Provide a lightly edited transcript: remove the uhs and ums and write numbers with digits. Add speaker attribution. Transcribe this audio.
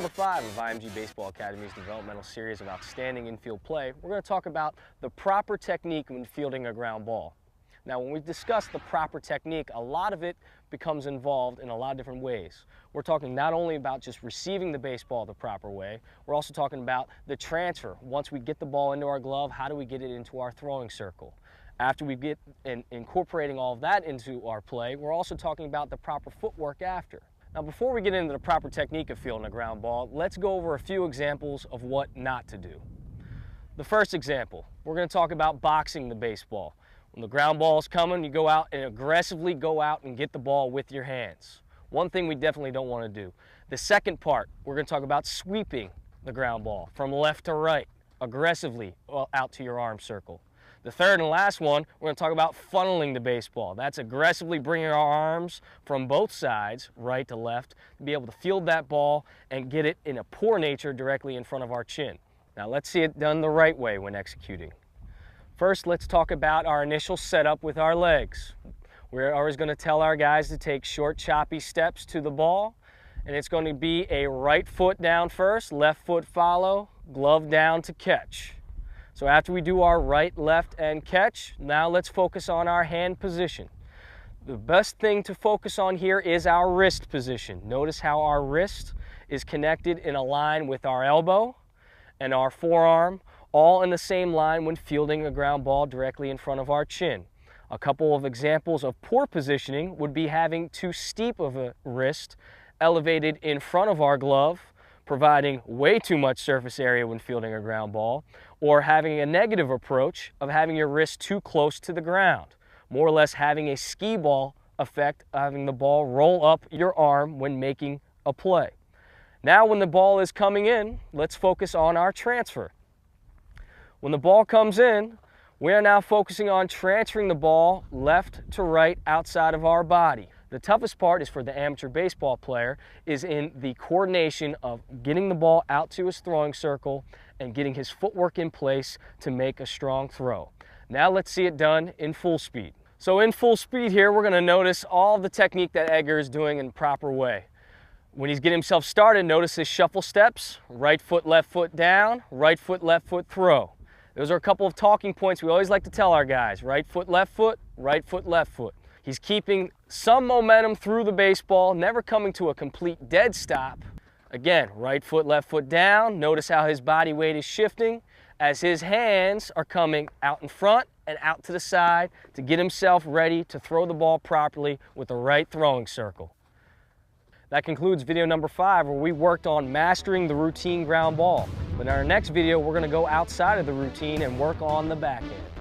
Speaker 1: number 5 of IMG Baseball Academy's developmental series of outstanding infield play, we're going to talk about the proper technique when fielding a ground ball. Now, when we discuss the proper technique, a lot of it becomes involved in a lot of different ways. We're talking not only about just receiving the baseball the proper way, we're also talking about the transfer. Once we get the ball into our glove, how do we get it into our throwing circle? After we get incorporating all of that into our play, we're also talking about the proper footwork after. Now, before we get into the proper technique of fielding a ground ball, let's go over a few examples of what not to do. The first example, we're going to talk about boxing the baseball. When the ground ball is coming, you go out and aggressively go out and get the ball with your hands. One thing we definitely don't want to do. The second part, we're going to talk about sweeping the ground ball from left to right, aggressively out to your arm circle. The third and last one, we're going to talk about funneling the baseball. That's aggressively bringing our arms from both sides, right to left, to be able to field that ball and get it in a poor nature directly in front of our chin. Now let's see it done the right way when executing. First, let's talk about our initial setup with our legs. We're always going to tell our guys to take short, choppy steps to the ball, and it's going to be a right foot down first, left foot follow, glove down to catch. So after we do our right, left, and catch, now let's focus on our hand position. The best thing to focus on here is our wrist position. Notice how our wrist is connected in a line with our elbow and our forearm, all in the same line when fielding a ground ball directly in front of our chin. A couple of examples of poor positioning would be having too steep of a wrist elevated in front of our glove, providing way too much surface area when fielding a ground ball, or having a negative approach of having your wrist too close to the ground, more or less having a skee ball effect, having the ball roll up your arm when making a play. Now when the ball is coming in, let's focus on our transfer. When the ball comes in, we are now focusing on transferring the ball left to right outside of our body. The toughest part is for the amateur baseball player is in the coordination of getting the ball out to his throwing circle and getting his footwork in place to make a strong throw. Now let's see it done in full speed. So in full speed here, we're going to notice all the technique that Edgar is doing in proper way. When he's getting himself started, notice his shuffle steps, right foot, left foot down, right foot, left foot throw. Those are a couple of talking points we always like to tell our guys. Right foot, left foot, right foot, left foot. He's keeping some momentum through the baseball, never coming to a complete dead stop. Again, right foot, left foot down. Notice how his body weight is shifting as his hands are coming out in front and out to the side to get himself ready to throw the ball properly with the right throwing circle. That concludes video number 5, where we worked on mastering the routine ground ball. But in our next video, we're going to go outside of the routine and work on the back end.